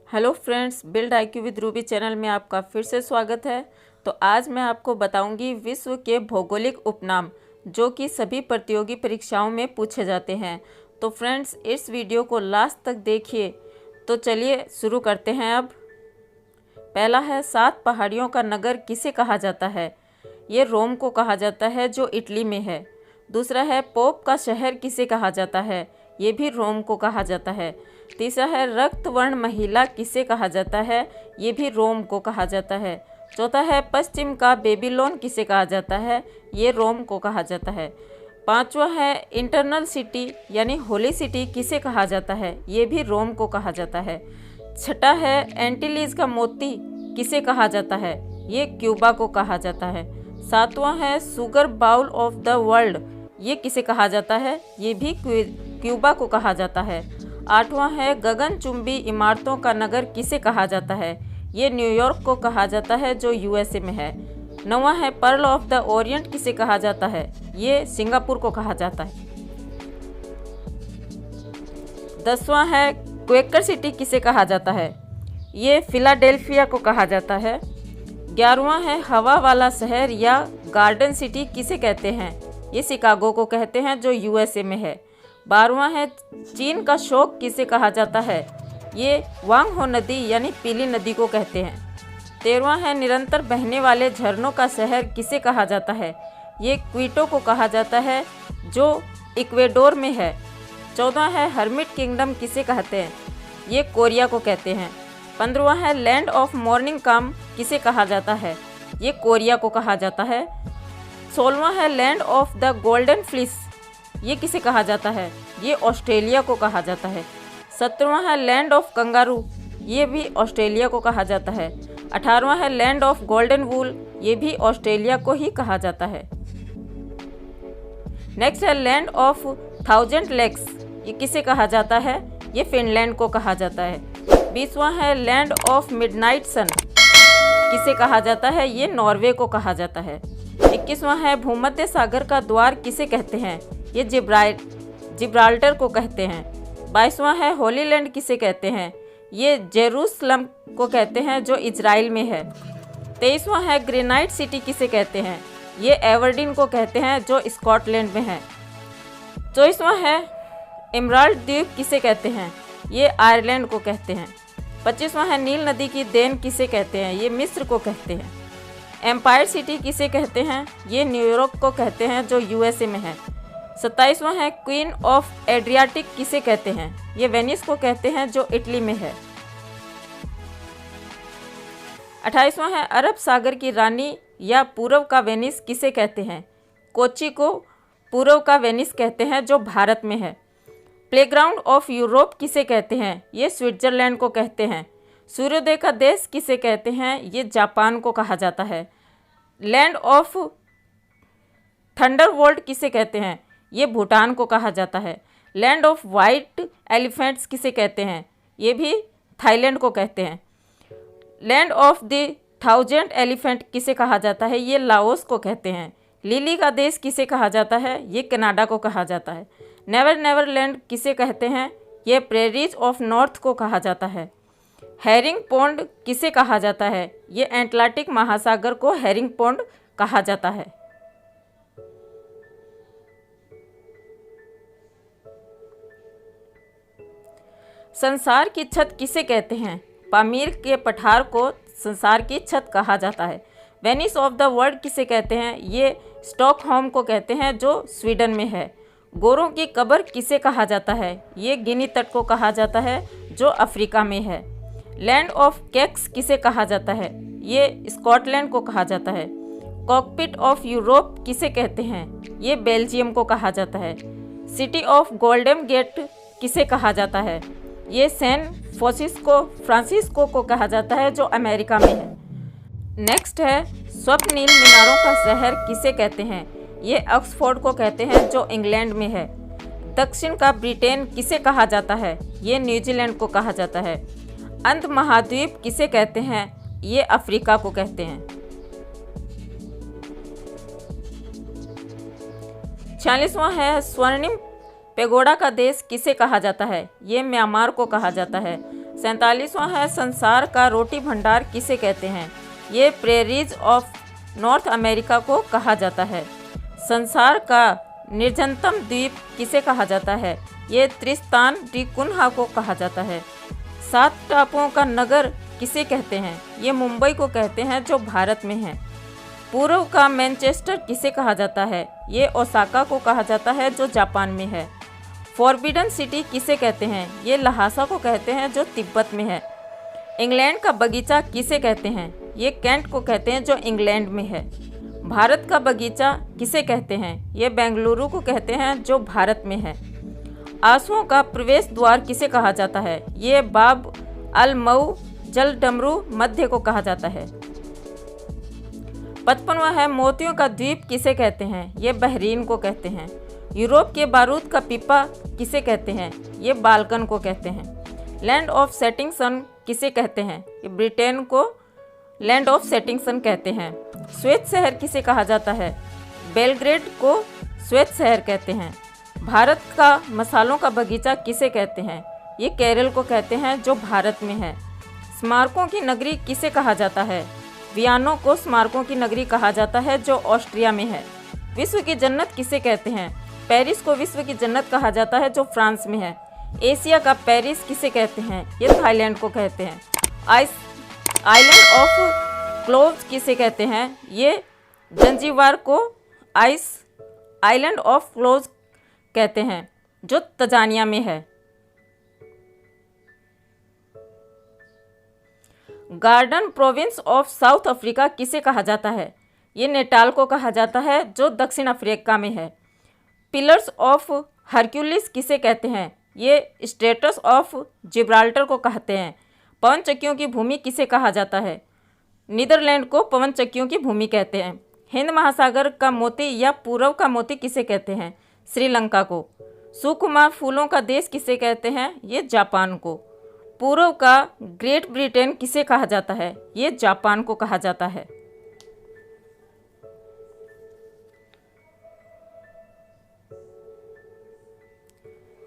Hello friends, build IQ with Ruby channel में आपका फिर से स्वागत है। तो आज मैं आपको बताऊंगी विश्व के भौगोलिक उपनाम जो कि सभी प्रतियोगी परीक्षाओं में पूछे जाते हैं। तो फ्रेंड्स, इस वीडियो को लास्ट तक देखिए। तो चलिए शुरू करते हैं। अब पहला है, 7 पहाड़ियों का नगर किसे कहा जाता है? ये रोम को कहा जाता है जो इटली में है। दूसरा है, पोप का शहर किसे कहा जाता है? ये भी रोम को कहा जाता है। तीसरा है, रक्त वर्ण महिला किसे कहा जाता है? ये भी रोम को कहा जाता है। चौथा है, पश्चिम का बेबीलोन किसे कहा जाता है? ये रोम को कहा जाता है। पांचवा है, इंटरनल सिटी यानी होली सिटी किसे कहा जाता है? ये भी रोम को कहा जाता है। छठा है, एंटीलीज का मोती किसे कहा जाता है? ये क्यूबा को कहा जाता है। सातवां है, sugar bowl of the world ये किसे कहा जाता है? ये भी क्यूबा को कहा जाता है। आठवां है, गगनचुंबी इमारतों का नगर किसे कहा जाता है? ये न्यूयॉर्क को कहा जाता है जो USA में है। नौवां है, पर्ल ऑफ द ओरिएंट किसे कहा जाता है? ये सिंगापुर को कहा जाता है। 10वां है, क्वेकर सिटी किसे कहा जाता है? ये फिलाडेल्फिया को कहा जाता है। 11वां है, हवा वाला शहर या गार्डन सिटी किसे कहते हैं? ये शिकागो को कहते हैं जो USA में है। 12वां है, चीन का शोक किसे कहा जाता है? ये वांगहो नदी यानी पीली नदी को कहते हैं। 13वां है, निरंतर बहने वाले झरनों का शहर किसे कहा जाता है? ये क्वीटो को कहा जाता है जो इक्वेडोर में है। 14वां है, हर्मिट किंगडम किसे कहते हैं? ये कोरिया को कहते हैं। 15वां है, लैंड ऑफ मॉर्निंग काम किसे कहा जाता है? ये कोरिया को कहा जाता है। 16वां है, land of the golden fleece ये किसे कहा जाता है? ये ऑस्ट्रेलिया को कहा जाता है। 17वां है, लैंड ऑफ कंगारू ये भी ऑस्ट्रेलिया को कहा जाता है। 18वां है, लैंड ऑफ गोल्डन वूल ये भी ऑस्ट्रेलिया को ही कहा जाता है। नेक्स्ट है, लैंड ऑफ 1000 लेक्स ये किसे कहा जाता है? ये फिनलैंड को कहा जाता है। 20वां है, लैंड ऑफ मिडनाइट सन किसे कहा जाता है? ये नॉर्वे को कहा जाता है। 21वां है, भूमध्य सागर का द्वार किसे कहते हैं? ये जिब्राल्टर को कहते हैं। 22वां है, होली लैंड किसे कहते हैं? ये जेरूसलम को कहते हैं जो इजराइल में है। 23वां है, ग्रेनाइट सिटी किसे कहते हैं? ये एवर्डिन को कहते हैं जो स्कॉटलैंड में है। 24वां है, एमराल्ड द्वीप किसे कहते हैं? ये आयरलैंड को कहते हैं। 25वां है, नील नदी की देन किसे कहते हैं? ये मिस्र को कहते हैं। एम्पायर सिटी किसे कहते हैं? ये न्यूयॉर्क को कहते हैं जो USA में है। 27वां है, क्वीन ऑफ एड्रियाटिक किसे कहते हैं? ये वेनिस को कहते हैं जो इटली में है। 28वां है, अरब सागर की रानी या पूर्व का वेनिस किसे कहते हैं? कोच्चि को पूर्व का वेनिस कहते हैं जो भारत में है। प्लेग्राउंड ऑफ यूरोप किसे कहते हैं? ये स्विट्जरलैंड को कहते हैं। सूर्योदय का देश किसे कहते हैं? ये जापान को कहा जाता है। लैंड ऑफ थंडरबोल्ट किसे कहते हैं? ये भूटान को कहा जाता है। लैंड ऑफ वाइट एलिफेंट्स किसे कहते हैं? ये भी थाईलैंड को कहते हैं। लैंड ऑफ द 1000 एलिफेंट किसे कहा जाता है? ये लाओस को कहते हैं। लिली का देश किसे कहा जाता है? ये कनाडा को कहा जाता है। नेवर नेवर लैंड किसे कहते हैं? ये प्रेरीज ऑफ नॉर्थ को कहा जाता है। हैरिंग पॉन्ड किसे कहा जाता है? ये एटलांटिक महासागर को हैरिंग पॉन्ड कहा जाता है। संसार की छत किसे कहते हैं? पामीर के पठार को संसार की छत कहा जाता है। वेनिस ऑफ द वर्ल्ड किसे कहते हैं? ये स्टॉकहोम को कहते हैं जो स्वीडन में है। गोरों की कब्र किसे कहा जाता है? ये गिनी तट को कहा जाता है जो अफ्रीका में है। लैंड ऑफ केक्स किसे कहा जाता है? ये स्कॉटलैंड को कहा जाता है। कॉकपिट ऑफ यूरोप किसे कहते हैं? ये बेल्जियम को कहा जाता है। सिटी ऑफ गोल्डन गेट किसे कहा जाता है? ये सैन फ्रांसिस्को को कहा जाता है जो अमेरिका में है। नेक्स्ट है, स्वप्निल मीनारों का शहर किसे कहते हैं? ये ऑक्सफोर्ड को कहते हैं जो इंग्लैंड में है। दक्षिण का ब्रिटेन किसे कहा जाता है? ये न्यूजीलैंड को कहा जाता है। अंत महाद्वीप किसे कहते हैं? ये अफ्रीका को कहते हैं। 46वां है, स्वर्णिम पेगोडा का देश किसे कहा जाता है? ये म्यांमार को कहा जाता है। 47वां है संसार का रोटी भंडार किसे कहते हैं? ये प्रेरीज ऑफ नॉर्थ अमेरिका को कहा जाता है। संसार का निर्जनतम द्वीप किसे कहा जाता है? ये त्रिस्तान डी कुन्हा को कहा जाता है। 7 टापुओं का नगर किसे कहते हैं? ये मुंबई को कहते हैं जो भारत में है। पूर्व का मैनचेस्टर किसे कहा जाता है? ये ओसाका को कहा जाता है जो जापान में है। फॉरबिडन सिटी किसे कहते हैं? ये लहासा को कहते हैं जो तिब्बत में है। इंग्लैंड का बगीचा किसे कहते हैं? ये कैंट को कहते हैं जो इंग्लैंड में है। भारत का बगीचा किसे कहते हैं? ये बेंगलुरु को कहते हैं जो भारत में है। आंसुओं का प्रवेश द्वार किसे कहा जाता है? ये बाब अल मऊ जल डमरू मध्य को कहा जाता है। 55वां है मोतियों का द्वीप किसे कहते हैं? ये बहरीन को कहते हैं। यूरोप के बारूद का पीपा किसे कहते हैं? ये बाल्कन को कहते हैं। लैंड ऑफ सेटिंग सन किसे कहते हैं? ये ब्रिटेन को लैंड ऑफ सेटिंग सन कहते हैं। श्वेत शहर किसे कहा जाता है? बेलग्रेड को श्वेत शहर कहते हैं। भारत का मसालों का बगीचा किसे कहते हैं? ये केरल को कहते हैं जो भारत में है। स्मारकों की नगरी किसे कहा जाता है? वियना को स्मारकों की नगरी कहा जाता है जो ऑस्ट्रिया में है। विश्व की जन्नत किसे कहते हैं? पेरिस को विश्व की जन्नत कहा जाता है जो फ्रांस में है। एशिया का पेरिस किसे कहते हैं? ये थाईलैंड को कहते हैं। आइलैंड ऑफ क्लोव्स किसे कहते हैं? ये जंजीबार को आइलैंड ऑफ क्लोव्स कहते हैं जो तंजानिया में है। Garden province of south Africa किसे कहा जाता है? ये नेटाल को कहा जाता है जो दक्षिण अफ्रीका में है। पिलर्स ऑफ हरक्यूलिस किसे कहते हैं? ये स्ट्रेट्स ऑफ जिब्राल्टर को कहते हैं। पवन चक्कियों की भूमि किसे कहा जाता है? नीदरलैंड को पवन चक्कियों की भूमि कहते हैं। हिंद महासागर का मोती या पूर्व का मोती किसे कहते हैं? श्रीलंका को। सुकुमार फूलों का देश किसे कहते हैं? ये जापान को। पूर्व का ग्रेट ब्रिटेन किसे कहा जाता है? ये जापान को कहा जाता है।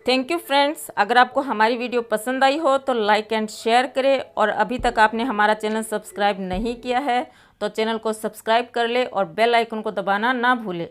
Thank you friends. अगर आपको हमारी वीडियो पसंद आई हो तो लाइक एंड शेयर करें, और अभी तक आपने हमारा चैनल सब्सक्राइब नहीं किया है तो चैनल को सब्सक्राइब कर ले और बेल आइकन को दबाना ना भूलें।